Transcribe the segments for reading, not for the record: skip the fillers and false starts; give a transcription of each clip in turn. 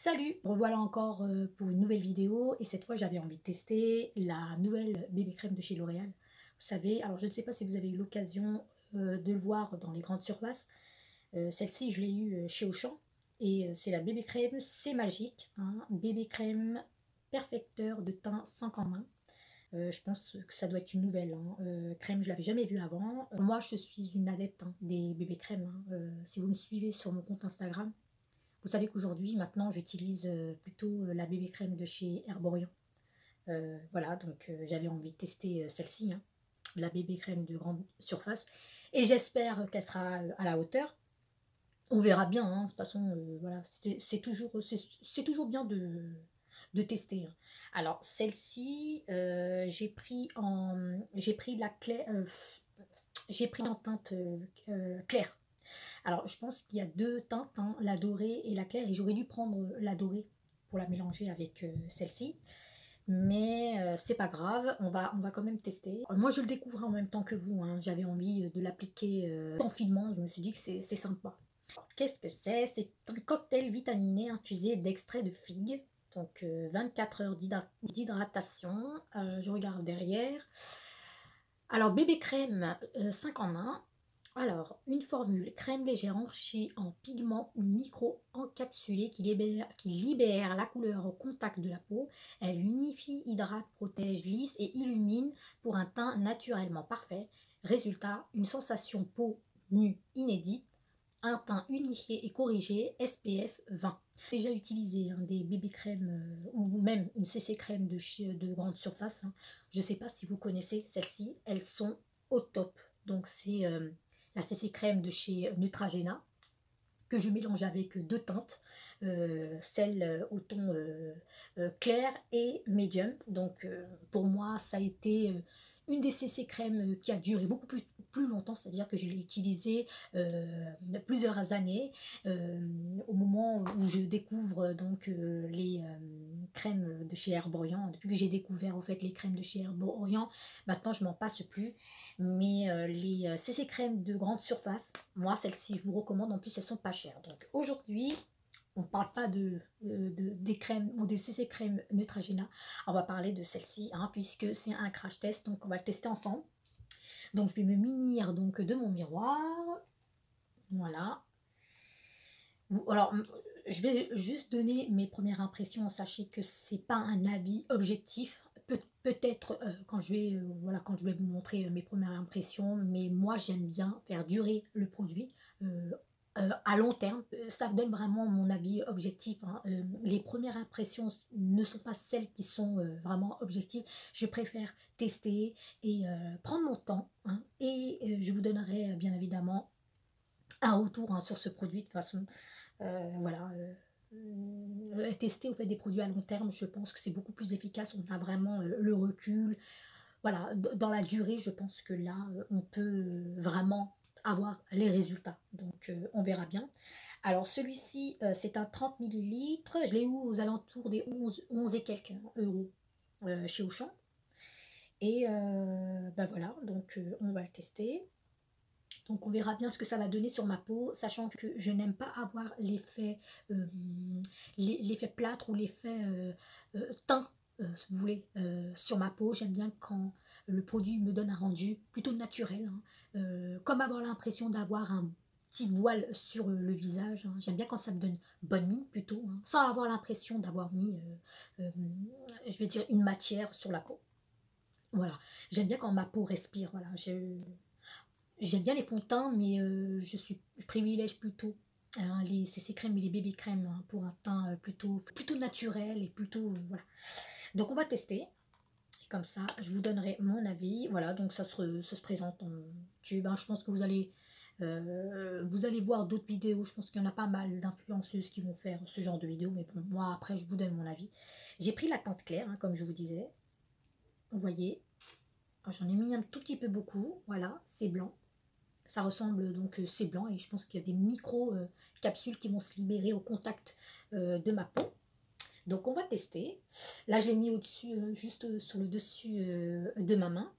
Salut, revoilà encore pour une nouvelle vidéo et cette fois j'avais envie de tester la nouvelle bébé crème de chez L'Oréal. Vous savez, alors je ne sais pas si vous avez eu l'occasion de le voir dans les grandes surfaces. Celle-ci je l'ai eue chez Auchan et c'est la bébé crème, c'est magique, hein, bébé crème perfecteur de teint 5 en 1. Je pense que ça doit être une nouvelle crème, je l'avais jamais vue avant. Moi je suis une adepte des bébés crèmes, si vous me suivez sur mon compte Instagram. Vous savez qu'aujourd'hui, maintenant, j'utilise plutôt la bébé crème de chez Herborian. Voilà, donc j'avais envie de tester celle-ci, hein, la bébé crème de grande surface. Et j'espère qu'elle sera à la hauteur. On verra bien, hein, de toute façon, voilà, c'est toujours bien de tester, hein. Alors, celle-ci, j'ai pris la claire, j'ai pris en teinte claire. Alors, je pense qu'il y a deux teintes, hein, la dorée et la claire, et j'aurais dû prendre la dorée pour la mélanger avec celle-ci. Mais c'est pas grave, on va quand même tester. Moi, je le découvre en même temps que vous, hein. J'avais envie de l'appliquer sans filement, je me suis dit que c'est sympa. Qu'est-ce que c'est? C'est un cocktail vitaminé infusé d'extrait de figue. Donc 24 heures d'hydratation. Je regarde derrière. Alors, bébé crème 5 en 1. Alors, une formule crème légère enrichie en pigments micro-encapsulés qui libère la couleur au contact de la peau. Elle unifie, hydrate, protège, lisse et illumine pour un teint naturellement parfait. Résultat, une sensation peau nue inédite, un teint unifié et corrigé, SPF 20. J'ai déjà utilisé des bébés crèmes ou même une CC crème de grande surface, hein. Je ne sais pas si vous connaissez celles-ci, elles sont au top. Donc c'est la CC crème de chez Neutrogena que je mélange avec deux teintes, celle au ton clair et médium. Donc pour moi ça a été une des CC crèmes qui a duré beaucoup plus longtemps, c'est-à-dire que je l'ai utilisée plusieurs années au moment où je découvre donc les crèmes de chez Herborian. Depuis que j'ai découvert en fait les crèmes de chez Herborian, maintenant je m'en passe plus. Mais les CC crèmes de grande surface, moi celles-ci je vous recommande, en plus elles sont pas chères. Donc aujourd'hui on ne parle pas des crèmes ou des CC crèmes Neutrogena, on va parler de celle-ci, hein, puisque c'est un crash test, donc on va le tester ensemble. Donc je vais me munir donc de mon miroir, voilà. Alors je vais juste donner mes premières impressions, sachez que c'est pas un avis objectif. Peut-être quand je vais voilà, quand je vais vous montrer mes premières impressions, mais moi j'aime bien faire durer le produit à long terme. Ça donne vraiment mon avis objectif, hein. Les premières impressions ne sont pas celles qui sont vraiment objectives. Je préfère tester et prendre mon temps, hein, et je vous donnerai bien évidemment un retour, hein, sur ce produit. De toute façon voilà, tester au fait des produits à long terme, je pense que c'est beaucoup plus efficace. On a vraiment le recul, voilà, dans la durée. Je pense que là on peut vraiment avoir les résultats, donc on verra bien. Alors celui-ci c'est un 30 millilitres, je l'ai eu aux alentours des 11 et quelques euros chez Auchan. Et ben voilà, donc on va le tester. Donc on verra bien ce que ça va donner sur ma peau, sachant que je n'aime pas avoir l'effet plâtre ou l'effet teint, si vous voulez, sur ma peau. J'aime bien quand le produit me donne un rendu plutôt naturel, hein, comme avoir l'impression d'avoir un petit voile sur le visage, hein. J'aime bien quand ça me donne bonne mine plutôt, hein, sans avoir l'impression d'avoir mis, je vais dire, une matière sur la peau. Voilà, j'aime bien quand ma peau respire, voilà. J'aime bien les fonds de teint, mais je privilège plutôt, hein, les CC crèmes et les bébés crèmes, hein, pour un teint plutôt naturel et plutôt voilà. Donc on va tester. Et comme ça, je vous donnerai mon avis. Voilà, donc ça se présente en tube, hein. Je pense que vous allez voir d'autres vidéos. Je pense qu'il y en a pas mal d'influenceuses qui vont faire ce genre de vidéos. Mais bon, moi après, je vous donne mon avis. J'ai pris la teinte claire, hein, comme je vous disais. Vous voyez, j'en ai mis un tout petit peu beaucoup. Voilà, c'est blanc. Ça ressemble, donc c'est blanc, et je pense qu'il y a des micro capsules qui vont se libérer au contact de ma peau. Donc on va tester. Là je l'ai mis au-dessus, juste sur le dessus de ma main.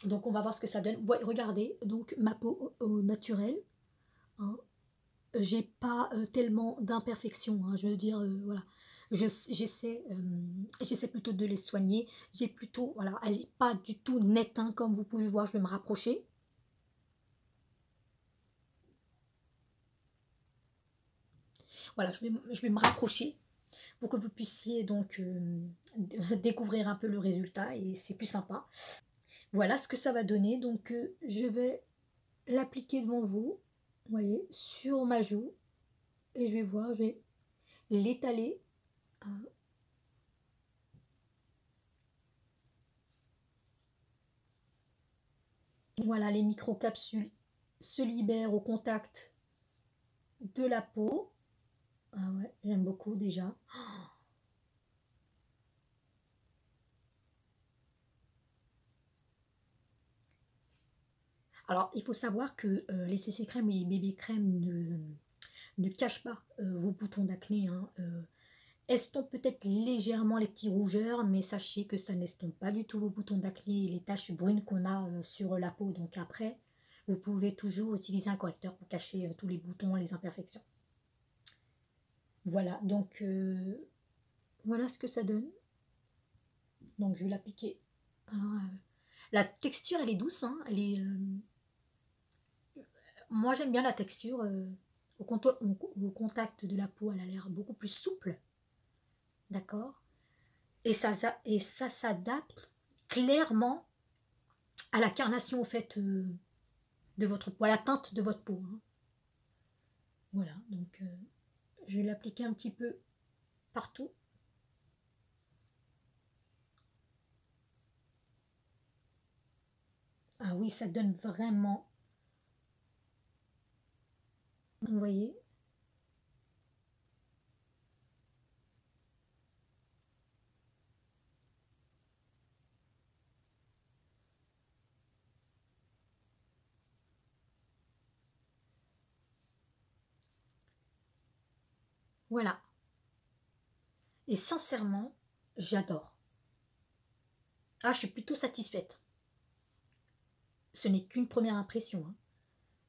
Donc on va voir ce que ça donne. Ouais, regardez, donc ma peau au naturel, hein. j'ai pas tellement d'imperfections, hein, je veux dire, voilà. J'essaie plutôt de les soigner. J'ai plutôt, voilà, elle n'est pas du tout nette, hein, comme vous pouvez le voir, je vais me rapprocher. Voilà, je vais me rapprocher pour que vous puissiez donc découvrir un peu le résultat et c'est plus sympa. Voilà ce que ça va donner. Donc je vais l'appliquer devant vous, vous voyez, sur ma joue et je vais voir, je vais l'étaler. Voilà, les microcapsules se libèrent au contact de la peau. Ah ouais, j'aime beaucoup déjà. Alors, il faut savoir que les CC crèmes et les bébés crèmes ne cachent pas vos boutons d'acné, hein. Estompent peut-être légèrement les petits rougeurs, mais sachez que ça n'estompe pas du tout vos boutons d'acné et les taches brunes qu'on a sur la peau. Donc après, vous pouvez toujours utiliser un correcteur pour cacher tous les boutons, les imperfections. Voilà, donc voilà ce que ça donne. Donc je vais l'appliquer. La texture, elle est douce, hein, elle est... moi j'aime bien la texture. Au contact de la peau, elle a l'air beaucoup plus souple. D'accord. Et ça s'adapte clairement à la carnation au fait de votre peau, à la teinte de votre peau, hein. Voilà, donc je vais l'appliquer un petit peu partout. Ah oui, ça donne vraiment, vous voyez. Voilà. Et sincèrement, j'adore. Ah, je suis plutôt satisfaite. Ce n'est qu'une première impression, hein.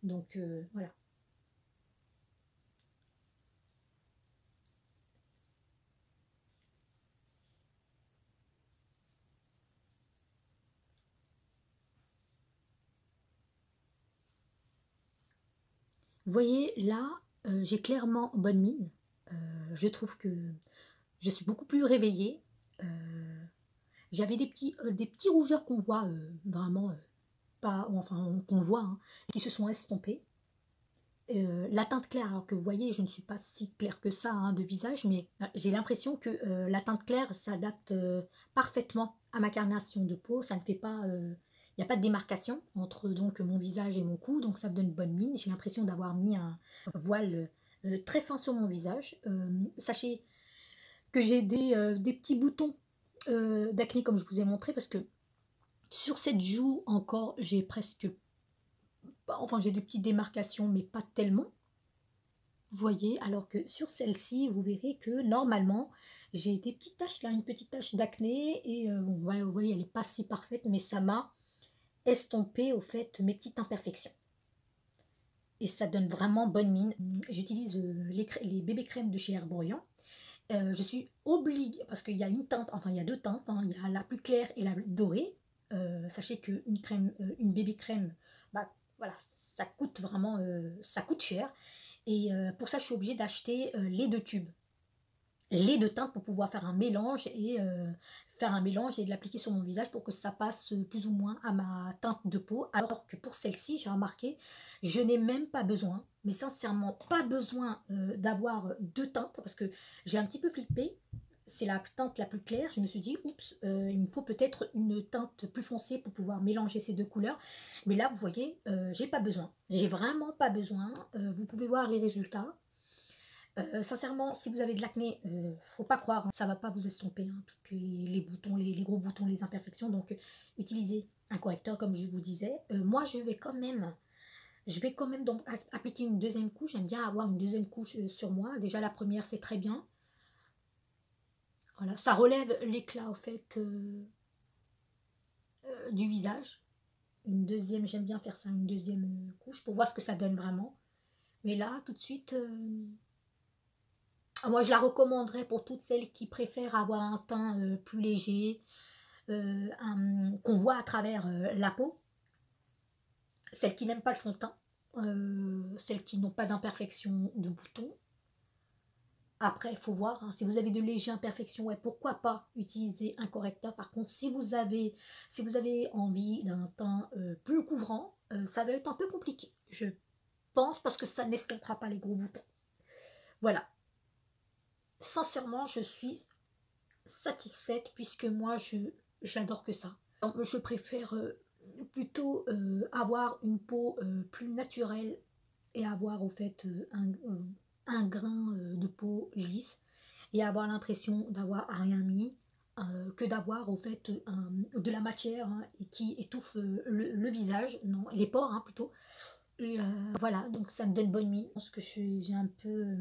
Donc voilà. Vous voyez, là, j'ai clairement bonne mine. Je trouve que je suis beaucoup plus réveillée. J'avais des petits rougeurs qu'on voit vraiment pas, enfin qu'on voit, hein, qui se sont estompés. La teinte claire, alors que vous voyez, je ne suis pas si claire que ça, hein, de visage, mais j'ai l'impression que la teinte claire s'adapte parfaitement à ma carnation de peau. Ça ne fait pas, il n'y a pas de démarcation entre donc mon visage et mon cou, donc ça me donne bonne mine. J'ai l'impression d'avoir mis un voile très fin sur mon visage. Sachez que j'ai des petits boutons d'acné comme je vous ai montré, parce que sur cette joue encore, j'ai presque, enfin j'ai des petites démarcations, mais pas tellement. Vous voyez, alors que sur celle-ci, vous verrez que normalement, j'ai des petites taches là, une petite tache d'acné, et bon, vous voyez, elle n'est pas si parfaite, mais ça m'a estompé au fait mes petites imperfections. Et ça donne vraiment bonne mine. J'utilise les bébés crèmes de chez Herborian. Je suis obligée, parce qu'il y a une teinte, enfin il y a deux teintes, hein, il y a la plus claire et la dorée. Sachez qu'une crème, une bébé crème, bah, voilà, ça coûte vraiment, ça coûte cher. Et pour ça, je suis obligée d'acheter les deux tubes, les deux teintes, pour pouvoir faire un mélange et de l'appliquer sur mon visage pour que ça passe plus ou moins à ma teinte de peau. Alors que pour celle-ci, j'ai remarqué, je n'ai même pas besoin, mais sincèrement pas besoin d'avoir deux teintes, parce que j'ai un petit peu flippé. C'est la teinte la plus claire. Je me suis dit, oups, il me faut peut-être une teinte plus foncée pour pouvoir mélanger ces deux couleurs. Mais là, vous voyez, j'ai pas besoin. J'ai vraiment pas besoin. Vous pouvez voir les résultats. Sincèrement, si vous avez de l'acné, faut pas croire, hein, ça va pas vous estomper, hein, tous les boutons, les gros boutons, les imperfections. Donc, utilisez un correcteur comme je vous disais. Moi, je vais quand même donc appliquer une deuxième couche. J'aime bien avoir une deuxième couche sur moi. Déjà, la première, c'est très bien. Voilà, ça relève l'éclat au fait du visage. Une deuxième, j'aime bien faire ça, une deuxième couche pour voir ce que ça donne vraiment. Mais là, tout de suite, moi je la recommanderais pour toutes celles qui préfèrent avoir un teint plus léger, qu'on voit à travers la peau, celles qui n'aiment pas le fond de teint, celles qui n'ont pas d'imperfection de boutons. Après, il faut voir, hein, si vous avez de légères imperfections, ouais, pourquoi pas utiliser un correcteur. Par contre, si vous avez envie d'un teint plus couvrant, ça va être un peu compliqué, je pense, parce que ça n'estompera pas les gros boutons. Voilà. Sincèrement, je suis satisfaite puisque moi, j'adore que ça. Donc, je préfère plutôt avoir une peau plus naturelle et avoir au fait un grain de peau lisse et avoir l'impression d'avoir rien mis que d'avoir au fait de la matière hein, qui étouffe le visage, non, les pores hein, plutôt. Et voilà, donc ça me donne bonne mine. Je pense que j'ai un peu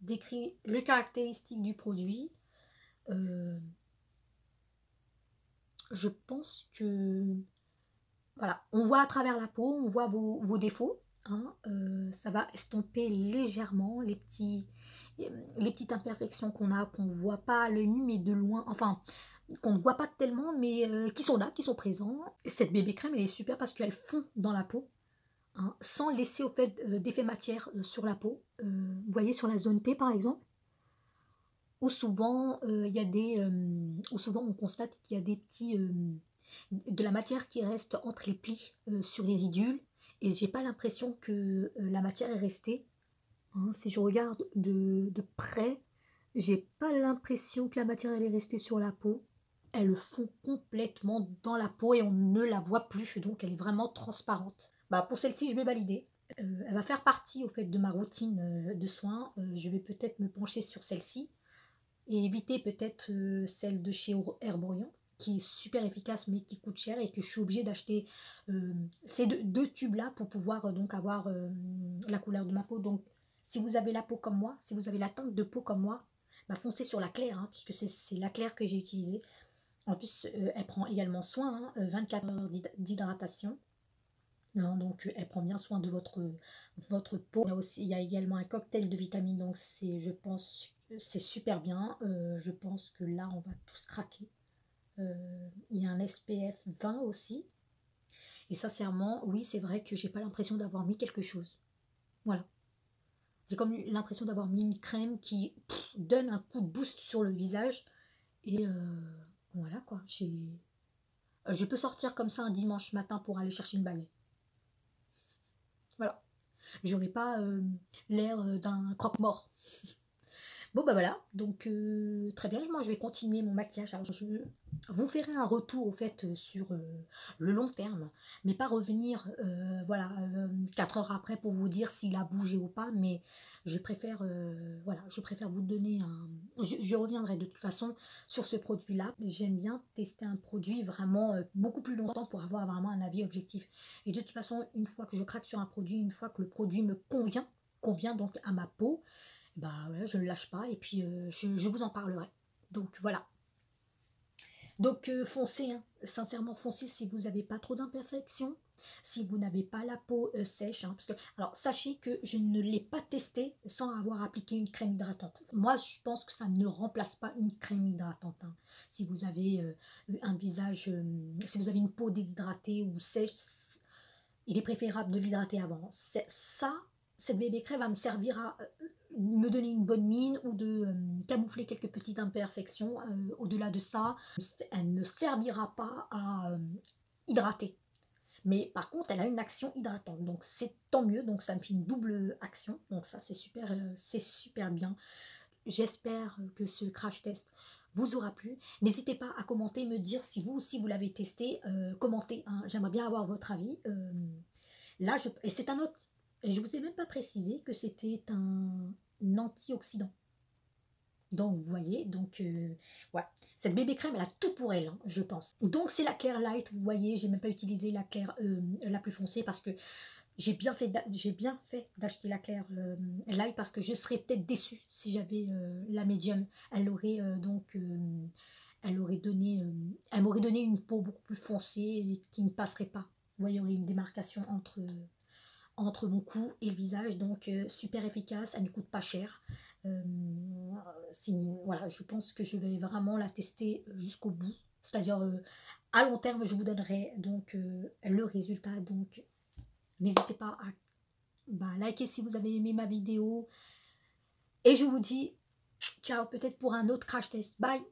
décrit les caractéristiques du produit. Je pense que voilà, on voit à travers la peau, on voit vos défauts. Hein, ça va estomper légèrement les petites imperfections qu'on ne voit pas à l'œil nu, mais de loin, enfin, qu'on ne voit pas tellement, mais qui sont là, qui sont présents. Cette bébé crème, elle est super parce qu'elle fond dans la peau, hein, sans laisser au fait d'effet matière sur la peau. Vous voyez sur la zone T par exemple, où souvent, où souvent on constate qu'il y a des petits de la matière qui reste entre les plis sur les ridules et j'ai pas l'impression que la matière est restée. Hein, si je regarde de près, j'ai pas l'impression que la matière elle est restée sur la peau. Elle fond complètement dans la peau et on ne la voit plus, donc elle est vraiment transparente. Bah, pour celle-ci, je vais valider. Elle va faire partie au fait de ma routine de soins. Je vais peut-être me pencher sur celle-ci et éviter peut-être celle de chez Herborian qui est super efficace mais qui coûte cher et que je suis obligée d'acheter ces deux tubes là pour pouvoir donc avoir la couleur de ma peau. Donc si vous avez la peau comme moi, si vous avez la teinte de peau comme moi, bah, foncez sur la claire hein, puisque c'est la claire que j'ai utilisée. En plus elle prend également soin, hein, 24 heures d'hydratation. Non, donc elle prend bien soin de votre peau. Il y a également un cocktail de vitamines, donc je pense c'est super bien. Je pense que là on va tous craquer. Il y a un SPF 20 aussi. Et sincèrement, oui, c'est vrai que j'ai pas l'impression d'avoir mis quelque chose. Voilà. J'ai comme l'impression d'avoir mis une crème qui donne un coup de boost sur le visage. Et voilà quoi. Je peux sortir comme ça un dimanche matin pour aller chercher une baguette. Voilà. J'aurais pas l'air d'un croque-mort. Bon bah voilà, donc très bien, moi je vais continuer mon maquillage. Alors, je vous ferai un retour au fait sur le long terme, mais pas revenir voilà 4 heures après pour vous dire s'il a bougé ou pas, mais je préfère voilà, je préfère vous donner un. Je reviendrai de toute façon sur ce produit-là. J'aime bien tester un produit vraiment beaucoup plus longtemps pour avoir vraiment un avis objectif. Et de toute façon, une fois que je craque sur un produit, une fois que le produit me convient donc à ma peau, bah ouais, je ne lâche pas et puis je vous en parlerai. Donc voilà. Donc foncez, hein. Sincèrement foncez si vous n'avez pas trop d'imperfections, si vous n'avez pas la peau sèche. Hein, parce que, alors sachez que je ne l'ai pas testé sans avoir appliqué une crème hydratante. Moi je pense que ça ne remplace pas une crème hydratante. Hein. Si vous avez un visage, si vous avez une peau déshydratée ou sèche, il est préférable de l'hydrater avant. Ça, cette bébé crème va me servir à me donner une bonne mine ou de camoufler quelques petites imperfections. Au-delà de ça, elle ne servira pas à hydrater. Mais par contre, elle a une action hydratante. Donc c'est tant mieux. Donc ça me fait une double action. Donc ça, c'est super bien. J'espère que ce crash test vous aura plu. N'hésitez pas à commenter, me dire si vous aussi vous l'avez testé. Commentez, hein. J'aimerais bien avoir votre avis. Là, et c'est un autre. Je vous ai même pas précisé que c'était un antioxydant. Donc, vous voyez, donc, ouais. Cette bébé crème, elle a tout pour elle, hein, je pense. Donc, c'est la Claire Light, vous voyez, j'ai même pas utilisé la Claire la plus foncée parce que j'ai bien fait d'acheter la Claire Light parce que je serais peut-être déçue si j'avais la médium. Elle aurait donc, elle m'aurait donné une peau beaucoup plus foncée et qui ne passerait pas. Vous voyez, il y aurait une démarcation entre mon cou et le visage, donc super efficace, elle ne coûte pas cher. Voilà, je pense que je vais vraiment la tester jusqu'au bout, c'est-à-dire à long terme, je vous donnerai donc le résultat. Donc n'hésitez pas à liker si vous avez aimé ma vidéo, et je vous dis ciao, peut-être pour un autre crash test. Bye.